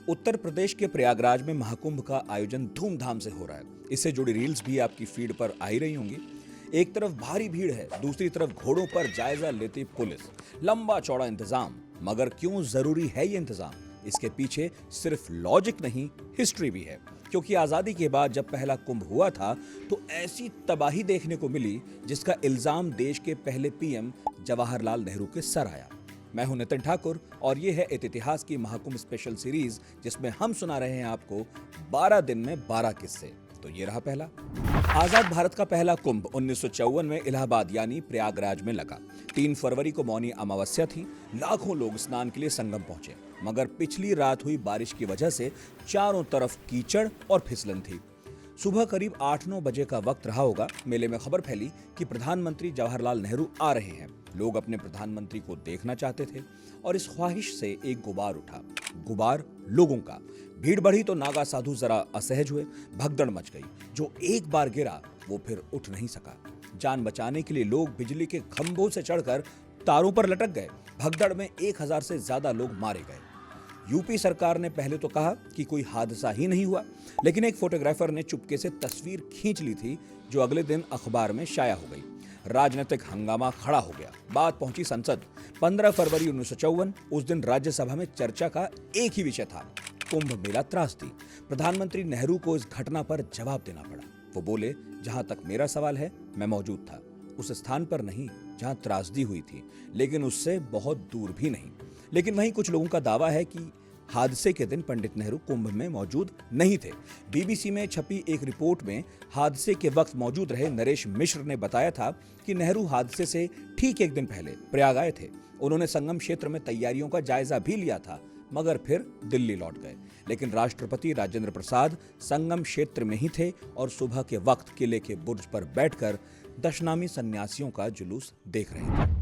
उत्तर प्रदेश के प्रयागराज में महाकुंभ का आयोजन धूमधाम से हो रहा है। इससे जुड़ी रील्स भी आपकी फीड पर आ ही रही होंगी। एक तरफ भारी भीड़ है, दूसरी तरफ घोड़ों पर जायजा लेती पुलिस, लंबा चौड़ा इंतजाम। मगर क्यों जरूरी है ये इंतजाम? इसके पीछे सिर्फ लॉजिक नहीं, हिस्ट्री भी है। क्योंकि आजादी के बाद जब पहला कुंभ हुआ था तो ऐसी तबाही देखने को मिली जिसका इल्जाम देश के पहले पीएम जवाहरलाल नेहरू के सर आया। मैं हूं नितिन ठाकुर और ये है इतिहास की महाकुंभ स्पेशल सीरीज, जिसमें हम सुना रहे हैं आपको 12 दिन में 12 किस्से। तो ये रहा पहला। आजाद भारत का पहला कुंभ 1954 में इलाहाबाद यानी प्रयागराज में लगा। 3 फरवरी को मौनी अमावस्या थी। लाखों लोग स्नान के लिए संगम पहुंचे, मगर पिछली रात हुई बारिश की वजह से चारों तरफ कीचड़ और फिसलन थी। सुबह करीब 8-9 बजे का वक्त रहा होगा। मेले में खबर फैली कि प्रधानमंत्री जवाहरलाल नेहरू आ रहे हैं। लोग अपने प्रधानमंत्री को देखना चाहते थे और इस ख्वाहिश से एक गुबार उठा। गुबार लोगों का। भीड़ बढ़ी तो नागा साधु जरा असहज हुए। भगदड़ मच गई। जो एक बार गिरा वो फिर उठ नहीं सका। जान बचाने के लिए लोग बिजली के खंभों से चढ़कर तारों पर लटक गए। भगदड़ में 1000 से ज्यादा लोग मारे गए। यूपी सरकार ने पहले तो कहा कि कोई हादसा ही नहीं हुआ, लेकिन एक फोटोग्राफर ने चुपके से तस्वीर खींच ली थी, जो अगले दिन अखबार में शाया हो गई। राजनीतिक हंगामा खड़ा हो गया। बात पहुंची संसद। 15 फरवरी 1954, उस दिन राज्यसभा में चर्चा का एक ही विषय था, कुंभ मेला त्रासदी। प्रधानमंत्री नेहरू को इस घटना पर जवाब देना पड़ा। वो बोले, जहां तक मेरा सवाल है, मैं मौजूद था उस स्थान पर नहीं जहां त्रासदी हुई थी, लेकिन उससे बहुत दूर भी नहीं। लेकिन वहीं कुछ लोगों का दावा है कि हादसे के दिन पंडित नेहरू कुंभ में मौजूद नहीं थे। बीबीसी में छपी एक रिपोर्ट में हादसे के वक्त मौजूद रहे नरेश मिश्र ने बताया था कि नेहरू हादसे से ठीक एक दिन पहले प्रयाग आए थे। उन्होंने संगम क्षेत्र में तैयारियों का जायजा भी लिया था, मगर फिर दिल्ली लौट गए। लेकिन राष्ट्रपति राजेंद्र प्रसाद संगम क्षेत्र में ही थे और सुबह के वक्त किले के बुर्ज पर बैठकर दशनामी सन्यासियों का जुलूस देख रहे थे।